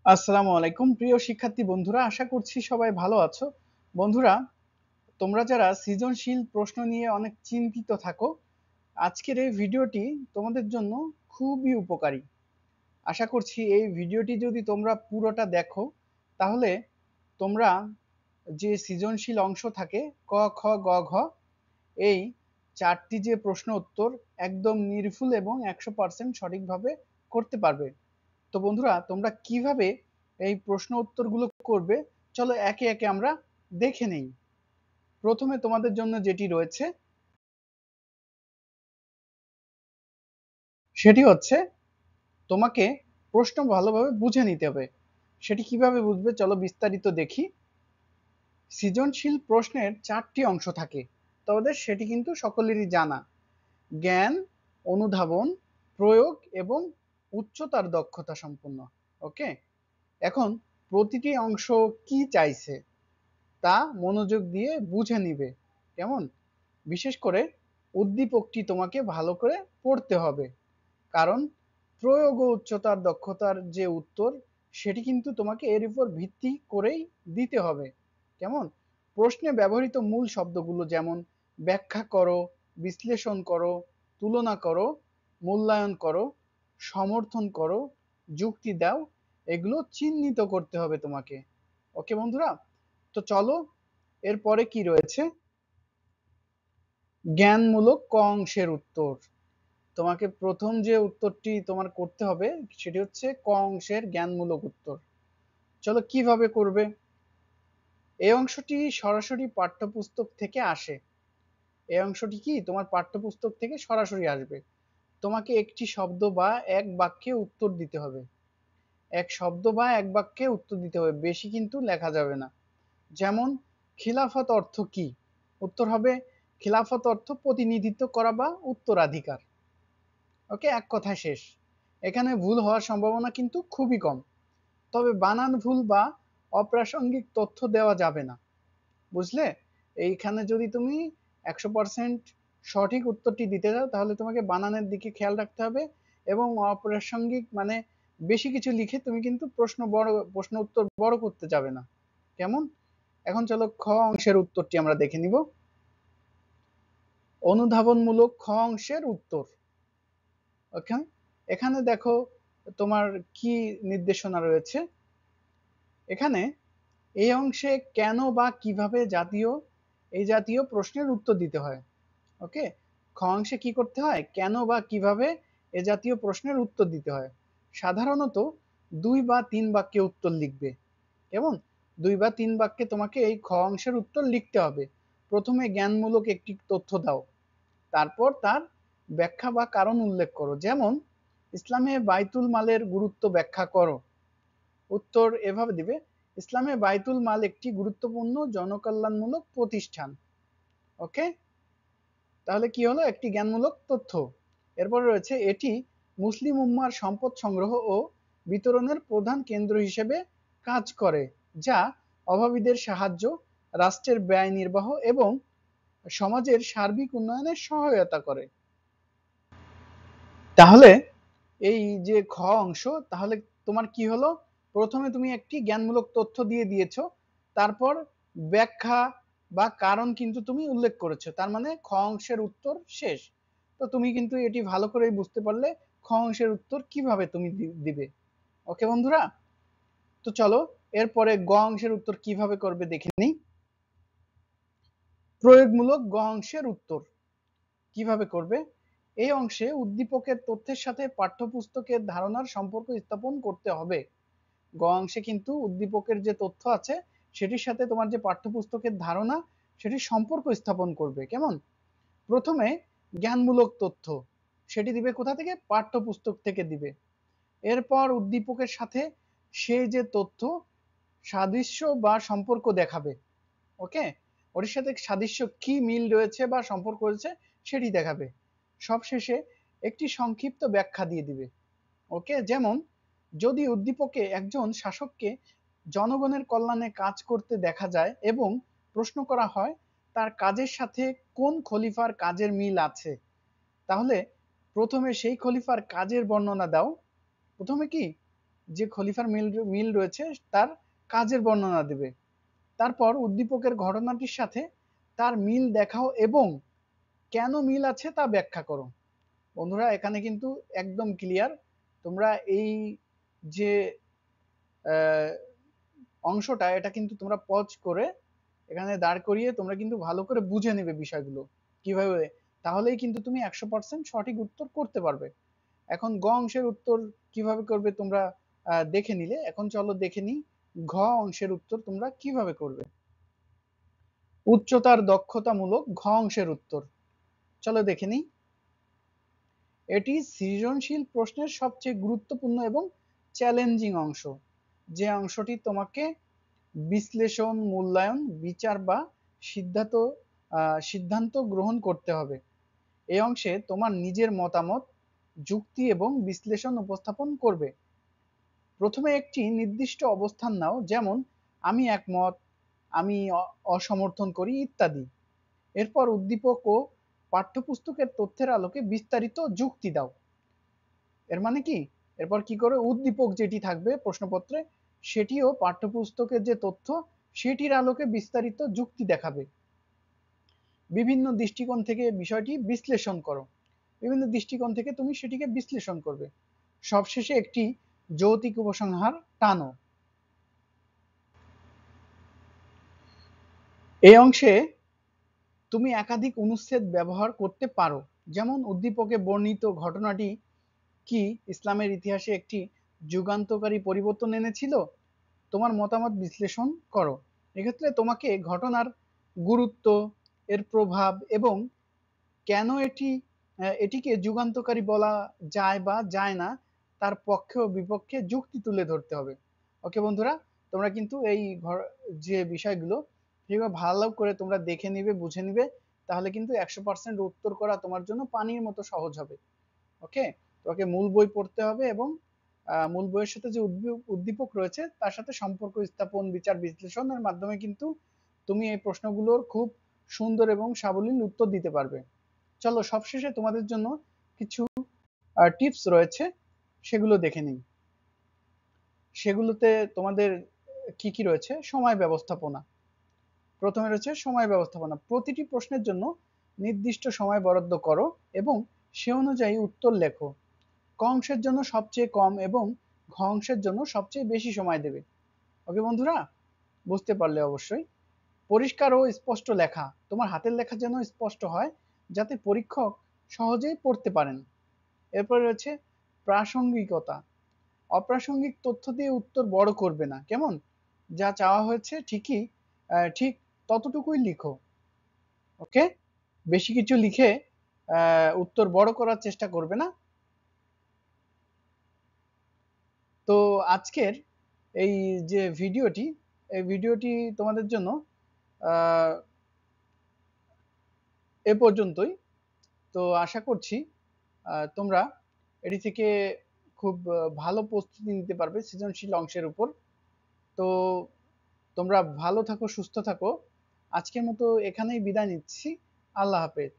আসসালামু আলাইকুম প্রিয় শিক্ষার্থী বন্ধুরা, আশা করছি সবাই ভালো আছো। বন্ধুরা, তোমরা যারা সৃজনশীল প্রশ্ন নিয়ে অনেক চিন্তিত থাকো, আজকের এই ভিডিওটি তোমাদের জন্য খুবই উপকারী। আশা করছি এই ভিডিওটি যদি তোমরা পুরোটা দেখো, তাহলে তোমরা যে সৃজনশীল অংশ থাকে ক খ গ ঘ, এই চারটি যে প্রশ্ন উত্তর একদম নির্ভুল এবং 100% সঠিকভাবে করতে পারবে। তো বন্ধুরা, তোমরা কিভাবে এই প্রশ্ন উত্তরগুলো করবে, চলো একে একে আমরা দেখে নেই। প্রথমে তোমাদের জন্য যেটি রয়েছে সেটি হচ্ছে, তোমাকে প্রশ্ন ভালোভাবে বুঝে নিতে হবে। সেটি কিভাবে বুঝবে, চলো বিস্তারিত দেখি। সৃজনশীল প্রশ্নের চারটি অংশ থাকে, তোমাদের সেটি কিন্তু সকলেরই জানা: জ্ঞান, অনুধাবন, প্রয়োগ এবং উচ্চতার দক্ষতা সম্পন্ন। ওকে, এখন প্রতিটি অংশ কি চাইছে তা মনোযোগ দিয়ে বুঝে নিবে। কেমন? বিশেষ করে উদ্দীপকটি তোমাকে ভালো করে পড়তে হবে, কারণ প্রয়োগ ও উচ্চতার দক্ষতার যে উত্তর, সেটি কিন্তু তোমাকে এর উপর ভিত্তি করেই দিতে হবে। কেমন? প্রশ্নে ব্যবহৃত মূল শব্দগুলো যেমন ব্যাখ্যা করো, বিশ্লেষণ করো, তুলনা করো, মূল্যায়ন করো, সমর্থন করো, যুক্তি দাও, এগুলো চিহ্নিত করতে হবে তোমাকে। ওকে বন্ধুরা, তো চলো এরপরে কি রয়েছে। জ্ঞানমূলক ক অংশের উত্তর। তোমাকে প্রথম যে উত্তরটি তোমার করতে হবে সেটি হচ্ছে ক অংশের জ্ঞানমূলক উত্তর। চলো কিভাবে করবে। এই অংশটি সরাসরি পাঠ্যপুস্তক থেকে আসে। এই অংশটি কি তোমার পাঠ্যপুস্তক থেকে সরাসরি আসবে। তোমাকে একটি শব্দ বা এক বাক্যে উত্তর দিতে হবে। এক শব্দ বা এক বাক্যে উত্তর দিতে হবে, বেশি কিন্তু লেখা যাবে না। যেমন, খিলাফত অর্থ কি? উত্তর হবে, খিলাফত অর্থ প্রতিনিধিত্ব করা বা উত্তরাধিকার। ওকে, এক কথায় শেষ। এখানে ভুল হওয়ার সম্ভাবনা কিন্তু খুবই কম, তবে বানান ভুল বা অপ্রাসঙ্গিক তথ্য দেওয়া যাবে না। বুঝলে? এইখানে যদি তুমি 100% সঠিক উত্তরটি দিতে চাও, তাহলে তোমাকে বানানের দিকে খেয়াল রাখতে হবে এবং অপ্রাসঙ্গিক মানে বেশি কিছু লিখে তুমি কিন্তু প্রশ্ন উত্তর বড় করতে যাবে না। কেমন? এখন চলো খ অংশের উত্তরটি আমরা দেখে নিব। অনুধাবনমূলক খ অংশের উত্তর। ওকে, এখানে দেখো তোমার কি নির্দেশনা রয়েছে। এখানে এই অংশে কেন বা কিভাবে এই জাতীয় প্রশ্নের উত্তর দিতে হয়। ওকে, খ অংশে কি করতে হয়, কেন বা কিভাবে এ জাতীয় প্রশ্নের উত্তর দিতে হয়। সাধারণত 2 বা 3 বাক্যে উত্তর লিখবে। কেমন? 2 বা 3 বাক্যে তোমাকে এই খ অংশের উত্তর লিখতে হবে। প্রথমে জ্ঞানমূলক একটি তথ্য দাও, তারপর তার ব্যাখ্যা বা কারণ উল্লেখ করো। যেমন, ইসলামে বাইতুল মালের গুরুত্ব ব্যাখ্যা করো। উত্তর এভাবে দিবে: ইসলামে বাইতুল মাল একটি গুরুত্বপূর্ণ জনকল্যাণমূলক প্রতিষ্ঠান। ওকে, তাহলে কি হলো, একটি জ্ঞানমূলক তথ্য। এরপরে রয়েছে, এটি মুসলিম উম্মার সম্পদ সংগ্রহ ও বিতরণের প্রধান কেন্দ্র হিসেবে কাজ করে, যা অভাবীদের সাহায্য, রাষ্ট্রের ব্যয় নির্বাহ এবং সমাজের সার্বিক উন্নয়নে সহায়তা করে। তাহলে এই যে খ অংশ, তাহলে তোমার কি হলো, প্রথমে তুমি একটি জ্ঞানমূলক তথ্য দিয়ে দিয়েছো, তারপর ব্যাখ্যা বা কারণ কিন্তু তুমি উল্লেখ করেছো, তার মানে খ অংশের উত্তর শেষ। তো তুমি কিন্তু এটি ভালো করেই বুঝতে পারলে খ অংশের উত্তর কিভাবে তুমি দিবে। ওকে বন্ধুরা, তো চলো এরপরে গ অংশের উত্তর কিভাবে করবে দেখে নিই। প্রয়োগমূলক গ অংশের উত্তর কিভাবে করবে। এই অংশে উদ্দীপকের তথ্যের সাথে পাঠ্যপুস্তকের ধারণার সম্পর্ক স্থাপন করতে হবে। গ অংশে কিন্তু উদ্দীপকের যে তথ্য আছে সেটির সাথে তোমার যে পাঠ্যপুস্তকের ধারণা সেটির সম্পর্ক স্থাপন করবে। কেমন? প্রথমে জ্ঞানমূলক তথ্য, সেটি দিবে কোথা থেকে? পাঠ্যপুস্তক থেকে দিবে। এরপর উদ্দীপকের সাথে সেই যে তথ্য সাদৃশ্য বা সম্পর্ক দেখাবে। ওকে, ওর সাথে সাদৃশ্য কি মিল রয়েছে বা সম্পর্ক রয়েছে সেটি দেখাবে। সবশেষে একটি সংক্ষিপ্ত ব্যাখ্যা দিয়ে দিবে। ওকে, যেমন, যদি উদ্দীপকে একজন শাসককে জনগণের কল্যাণে কাজ করতে দেখা যায় এবং প্রশ্ন করা হয় তার কাজের সাথে কোন খলিফার কাজের মিল আছে, তাহলে প্রথমে সেই খলিফার কাজের বর্ণনা দাও। প্রথমে কি যে খলিফার মিল রয়েছে তার কাজের বর্ণনা দেবে। তারপর উদ্দীপকের ঘটনাটির সাথে তার মিল দেখাও এবং কেন মিল আছে তা ব্যাখ্যা করো। বন্ধুরা এখানে কিন্তু একদম ক্লিয়ার। তোমরা এই যে অংশটা এটা কিন্তু তোমরা পজ করে এখানে দাঁড় করিয়ে তোমরা কিন্তু ভালো করে বুঝে নেবে বিষয়গুলো কিভাবে, তাহলেই কিন্তু তুমি 100% সঠিক উত্তর করতে পারবে। এখন গ অংশের উত্তর কিভাবে করবে তোমরা দেখে নিলে, এখন চলো দেখে নিই ঘ অংশের উত্তর তোমরা কিভাবে করবে। উচ্চতার দক্ষতামূলক ঘ অংশের উত্তর চলো দেখে নিই। এটি সৃজনশীল প্রশ্নের সবচেয়ে গুরুত্বপূর্ণ এবং চ্যালেঞ্জিং অংশ, যে অংশটি তোমাকে বিশ্লেষণ, মূল্যায়ন, বিচার বা সিদ্ধান্ত সিদ্ধান্ত গ্রহণ করতে হবে। এই অংশে তোমার নিজের মতামত, যুক্তি এবং বিশ্লেষণ উপস্থাপন করবে। প্রথমে একটি নির্দিষ্ট অবস্থান নাও, যেমন আমি একমত, আমি অসমর্থন করি ইত্যাদি। এরপর উদ্দীপক ও পাঠ্যপুস্তকের তথ্যের আলোকে বিস্তারিত যুক্তি দাও। এর মানে কি, এরপর কি করে উদ্দীপক যেটি থাকবে প্রশ্নপত্রে সেটিও পাঠ্যপুস্তকের যে তথ্য সেটির আলোকে বিস্তারিত যুক্তি দেখাবে। বিভিন্ন দৃষ্টিকোণ থেকে বিষয়টি বিশ্লেষণ করো, বিভিন্ন দৃষ্টিকোণ থেকে তুমি সেটিকে বিশ্লেষণ করবে। সবশেষে একটি যৌক্তিক উপসংহার টানো। এই অংশে তুমি একাধিক অনুচ্ছেদ ব্যবহার করতে পারো, যেমন উদ্দীপকে বর্ণিত ঘটনাটি কি ইসলামের ইতিহাসে একটি যুগান্তকারী পরিবর্তন এনেছিল? তোমার মতামত বিশ্লেষণ করো। এক্ষেত্রে তোমাকে ঘটনার গুরুত্ব, এর প্রভাব এবং কেন এটিকে যুগান্তকারী বলা যায় বা যায় না তার পক্ষে ও বিপক্ষে যুক্তি তুলে ধরতে হবে। ওকে বন্ধুরা, তোমরা কিন্তু এই যে বিষয়গুলো সেগুলো ভালো করে তোমরা দেখে নিবে, বুঝে নিবে, তাহলে কিন্তু 100% উত্তর করা তোমার জন্য পানির মতো সহজ হবে। ওকে, তোমাকে মূল বই পড়তে হবে এবং মূল বইয়ের সাথে যে উদ্দীপক রয়েছে তার সাথে সম্পর্ক স্থাপন, বিচার বিশ্লেষণের মাধ্যমে কিন্তু তুমি এই প্রশ্নগুলোর খুব সুন্দর এবং সাবলীল উত্তর দিতে পারবে। চলো সবশেষে তোমাদের জন্য কিছু টিপস রয়েছে, সেগুলো দেখে নিই। সেগুলোতে তোমাদের কি কি রয়েছে? সময় ব্যবস্থাপনা। প্রথমে রয়েছে সময় ব্যবস্থাপনা। প্রতিটি প্রশ্নের জন্য নির্দিষ্ট সময় বরাদ্দ করো এবং সে অনুযায়ী উত্তর লেখো। ক অংশের জন্য সবচেয়ে কম এবং ঘ অংশের জন্য সবচেয়ে বেশি সময় দেবে। ওকে বন্ধুরা, বুঝতে পারলে অবশ্যই। পরিষ্কার ও স্পষ্ট লেখা, তোমার হাতের লেখা যেন স্পষ্ট হয় যাতে পরীক্ষক সহজেই পড়তে পারেন। এরপরে রয়েছে প্রাসঙ্গিকতা। অপ্রাসঙ্গিক তথ্য দিয়ে উত্তর বড় করবে না, কেমন? যা চাওয়া হয়েছে ঠিক ততটুকুই লিখো। ওকে, বেশি কিছু লিখে উত্তর বড় করার চেষ্টা করবে না। তো আজকের এই যে ভিডিওটি, এই ভিডিওটি তোমাদের জন্য এ পর্যন্তই। তো আশা করছি তোমরা এটি থেকে খুব ভালো প্রস্তুতি নিতে পারবে সৃজনশীল অংশের উপর। তো তোমরা ভালো থাকো, সুস্থ থাকো। আজকের মতো এখানেই বিদায় নিচ্ছি। আল্লাহ হাফেজ।